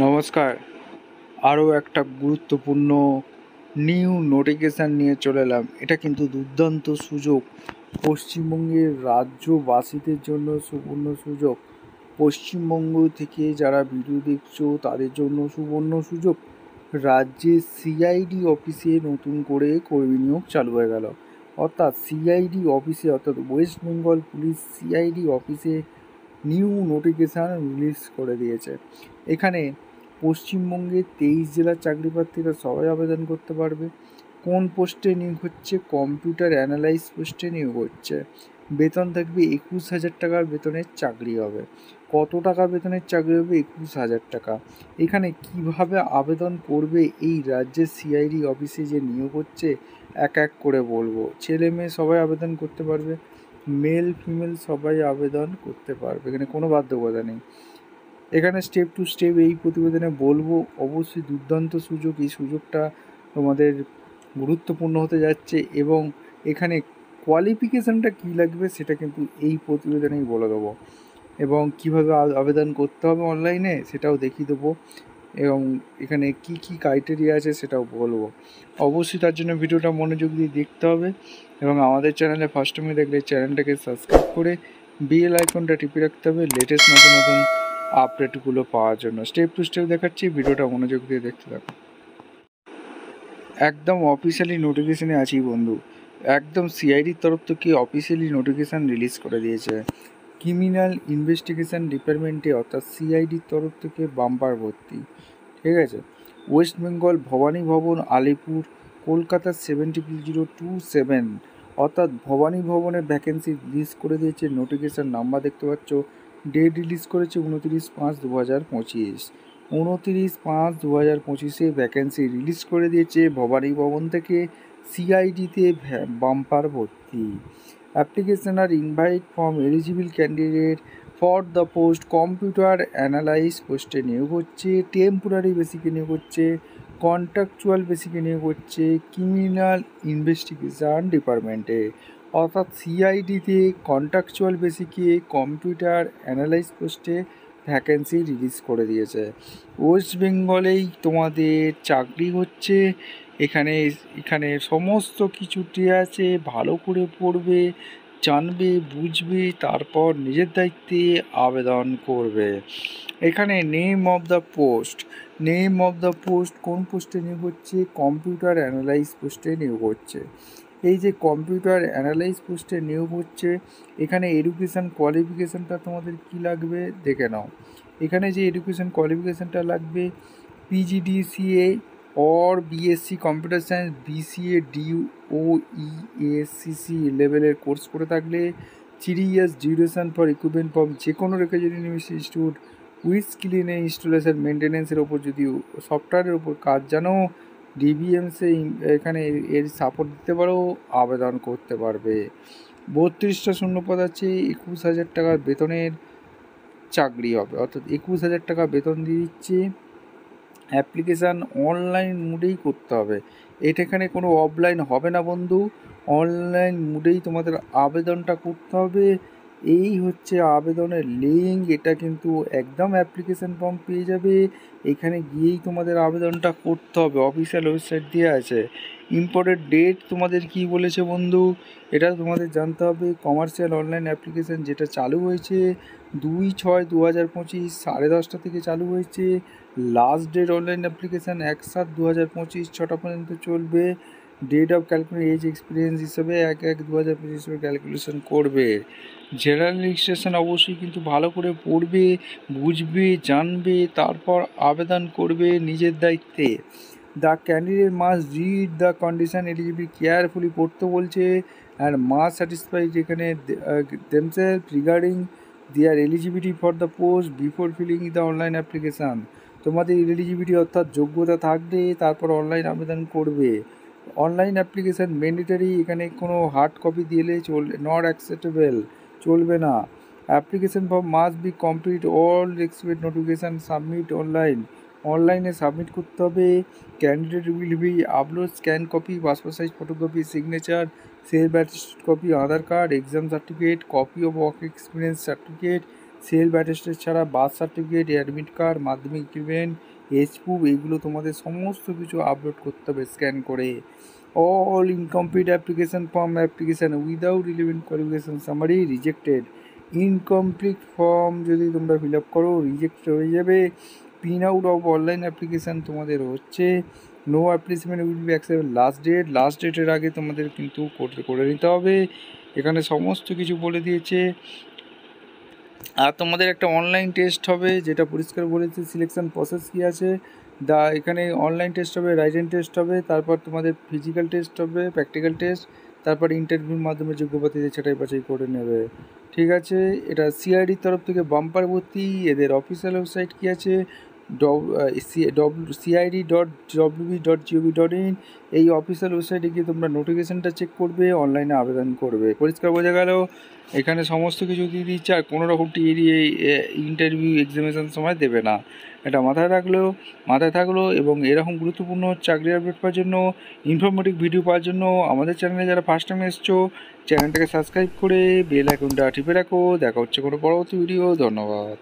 নমস্কার। আরও একটা গুরুত্বপূর্ণ নিউ নোটিফিকেশান নিয়ে চলে এলাম। এটা কিন্তু দুর্দান্ত সুযোগ, পশ্চিমবঙ্গের রাজ্যবাসীদের জন্য সুবর্ণ সুযোগ। পশ্চিমবঙ্গ থেকে যারা ভিডিও দেখছো তাদের জন্য সুবর্ণ সুযোগ। রাজ্যে সিআইডি অফিসে নতুন করে কর্মী নিয়োগ চালু হয়ে গেল। অর্থাৎ সিআইডি অফিসে, অর্থাৎ ওয়েস্ট বেঙ্গল পুলিশ সিআইডি অফিসে নিউ নোটিফিকেশান রিলিজ করে দিয়েছে। এখানে পশ্চিমবঙ্গের 23 জেলার চাকরি প্রার্থীরা সবাই আবেদন করতে পারবে। কোন পোস্টে নিয়োগ হচ্ছে? কম্পিউটার অ্যানালাইজ পোস্টে নিয়োগ হচ্ছে। বেতন থাকবে 21,000 টাকার বেতনের চাকরি হবে। কত টাকা বেতনের চাকরি হবে? 21,000 টাকা। এখানে কিভাবে আবেদন করবে এই রাজ্যের সিআইডি অফিসে যে নিয়োগ হচ্ছে এক এক করে বলবো। ছেলে মেয়ে সবাই আবেদন করতে পারবে, মেল ফিমেল সবাই আবেদন করতে পারবে, এখানে কোনো বাধ্যকতা নেই। এখানে স্টেপ টু স্টেপ এই প্রতিবেদনে বলবো। অবশ্যই দুর্দান্ত সুযোগ, এই সুযোগটা তোমাদের গুরুত্বপূর্ণ হতে যাচ্ছে এবং এখানে কোয়ালিফিকেশানটা কী লাগবে সেটা কিন্তু এই প্রতিবেদনেই বলে দেবো এবং কীভাবে আবেদন করতে হবে অনলাইনে সেটাও দেখিয়ে দেবো এবং এখানে কি কি ক্রাইটেরিয়া আছে সেটাও বলবো। অবশ্যই তার জন্য ভিডিওটা মনোযোগ দিয়ে দেখতে হবে এবং আমাদের চ্যানেলে ফার্স্ট টাইমে দেখলে চ্যানেলটাকে সাবস্ক্রাইব করে বেল আইকনটা টিপে রাখতে হবে লেটেস্ট নতুন নতুন আপডেটগুলো পাওয়ার জন্য। স্টেপ টু স্টেপ দেখাচ্ছি, ভিডিওটা মনোযোগ দিয়ে দেখতে থাকো। একদম অফিসিয়ালি নোটিফিকেশানে আছি বন্ধু। একদম সিআইডির তরফ থেকে অফিসিয়ালি নোটিফিকেশান রিলিজ করে দিয়েছে। ক্রিমিনাল ইনভেস্টিগেশন ডিপার্টমেন্টে অর্থাৎ সিআইডির তরফ থেকে বাম্পার ভর্তি, ঠিক আছে। ওয়েস্ট বেঙ্গল ভবানী ভবন, আলিপুর, কলকাতা 70,027 অর্থাৎ ভবানী ভবনের ভ্যাকেন্সি রিলিজ করে দিয়েছে। নোটিফিকেশান নাম্বার দেখতে পাচ্ছ। ডেট রিলিজ করেছে 29/5/2025। 29/5/2025 ভ্যাকেন্সি রিলিজ করে দিয়েছে ভবানী ভবন থেকে সিআইডিতে বাম্পার ভর্তি। Application are invite from eligible candidate for the post computer analyse পোস্টে নিয়োগ হচ্ছে। টেম্পোরারি বেসিকে নিয়োগ হচ্ছে, কন্ট্রাকচুয়াল বেসিকে নিয়োগ হচ্ছে ক্রিমিনাল ইনভেস্টিগেশন ডিপার্টমেন্টে। অর্থাৎ সিআইডিতে কন্ট্রাকচুয়াল বেসিকে কম্পিউটার অ্যানালাইজ পোস্টে ভ্যাকেন্সি রিলিজ করে দিয়েছে। ওয়েস্ট বেঙ্গলেই তোমাদের চাকরি হচ্ছে। এখানে এখানে সমস্ত কিছুটি আছে, ভালো করে পড়বে, জানবে, বুঝবে, তারপর নিজের দায়িত্বে আবেদন করবে। এখানে name of the post, name of the post কোন পোস্টে নিয়োগ হচ্ছে? কম্পিউটার অ্যানালাইজ পোস্টে নিয়োগ হচ্ছে। এই যে কম্পিউটার অ্যানালাইজ পোস্টে নিয়োগ হচ্ছে, এখানে এডুকেশান কোয়ালিফিকেশানটা তোমাদের কি লাগবে দেখে নাও। এখানে যে এডুকেশান কোয়ালিফিকেশানটা লাগবে, PGDCA or BSc computer science, BCA DOESCC লেভেলের কোর্স করে থাকলে, 3 years duration for equipment from যে কোনো recognised university institute with skill in installation মেনটেন্যান্সের ওপর, যদি সফটওয়্যারের ওপর কাজ জানো, ডিবিএমসে এখানে এর সাপোর্ট দিতে পারো, আবেদন করতে পারবে। 32টা শূন্যপদ আছে, 21,000 টাকার বেতনের চাকরি হবে, অর্থাৎ 21,000 টাকা বেতন দিয়ে দিচ্ছে। অ্যাপ্লিকেশান অনলাইন মোডেই করতে হবে, এটা এখানে কোনো অফলাইন হবে না বন্ধু, অনলাইন মোডেই তোমাদের আবেদনটা করতে হবে। এই হচ্ছে আবেদনের লিঙ্ক, এটা কিন্তু একদম অ্যাপ্লিকেশান ফর্ম পেয়ে যাবে, এখানে গিয়েই তোমাদের আবেদনটা করতে হবে, অফিসিয়াল ওয়েবসাইট দেওয়া আছে। ইম্পর্টেন্ট ডেট তোমাদের কি বলেছে বন্ধু, এটা তোমাদের জানতে হবে। কমার্শিয়াল অনলাইন অ্যাপ্লিকেশান যেটা চালু হয়েছে 2/6/2025 10:30 থেকে চালু হয়েছে। লাস্ট ডেট অনলাইন অ্যাপ্লিকেশান 1/7/2025 6টা পর্যন্ত চলবে। Date of calculation age experience হিসেবে 1/1/2025 হিসেবে ক্যালকুলেশন করবে। জেনারেল রেজিস্ট্রেশন অবশ্যই কিন্তু ভালো করে পড়বে, বুঝবে, জানবে, তারপর আবেদন করবে নিজের দায়িত্বে। The candidate must read the condition eligible carefully, পড়তে বলছে, অ্যান্ড মাস্ট স্যাটিসফাই যেখানে themselves regarding their eligibility for the post before filling the online application. তোমাদের এলিজিবিলিটি অর্থাৎ যোগ্যতা থাকলে তারপর অনলাইন আবেদন করবে। অনলাইন অ্যাপ্লিকেশান ম্যান্ডেটারি, এখানে কোনো হার্ড কপি দিলে নট অ্যাকসেপ্টেবল, চলবে না। Application form must be complete all expect notification submit online, অনলাইনে সাবমিট করতে হবে। Candidate will be upload scan copy, passport size photocopy, signature, self attested copy, Aadhaar card, exam certificate, copy of work experience certificate, self attested ছাড়া birth certificate, admit card, মাধ্যমিক event, age proof, এইগুলো তোমাদের সমস্ত কিছু upload করতে হবে scan করে। All incomplete application form application without relevant qualification summary rejected. Incomplete form যদি তোমরা ফিল আপ করো রিজেক্ট হয়ে যাবে। Print out of online application তোমাদের হচ্ছে। No application will be accept last ডেটের আগে তোমাদের কিন্তু করে নিতে হবে। এখানে সমস্ত কিছু বলে দিয়েছে। আর তোমাদের একটা অনলাইন টেস্ট হবে, যেটা পরিষ্কার বলেছে সিলেকশন প্রসেস কী আছে। এখানে অনলাইন টেস্ট হবে, রাইটেন টেস্ট হবে, তারপর তোমাদের ফিজিক্যাল টেস্ট হবে, প্র্যাকটিক্যাল টেস্ট, তারপর ইন্টারভিউর মাধ্যমে যোগ্য প্রার্থীদের ছাঁটাই বাছাই করে নেবে। ঠিক আছে, এটা সিআইডির তরফ থেকে বাম্পার ভর্তি। এদের অফিসিয়াল ওয়েবসাইট কী আছে, cid.wb.gov.in। এই অফিসিয়াল ওয়েবসাইটে গিয়ে তোমরা নোটিফিকেশানটা চেক করবে, অনলাইনে আবেদন করবে। পরিষ্কার বোঝা গেল। এখানে সমস্ত কিছু দিয়ে দিচ্ছে, আর কোনো রকম ইন্টারভিউ এক্সামিনেশন সময় দেবে না, এটা মাথায় থাকলো। এবং এরকম গুরুত্বপূর্ণ চাকরি আপডেট পাওয়ার জন্য, ইনফরমেটিভ ভিডিও পাওয়ার জন্য আমাদের চ্যানেলে যারা ফার্স্ট টাইম এসছো চ্যানেলটাকে সাবস্ক্রাইব করে বেল আইকনটা টিপে রাখো। দেখা হচ্ছে কোনো পরবর্তী ভিডিও। ধন্যবাদ।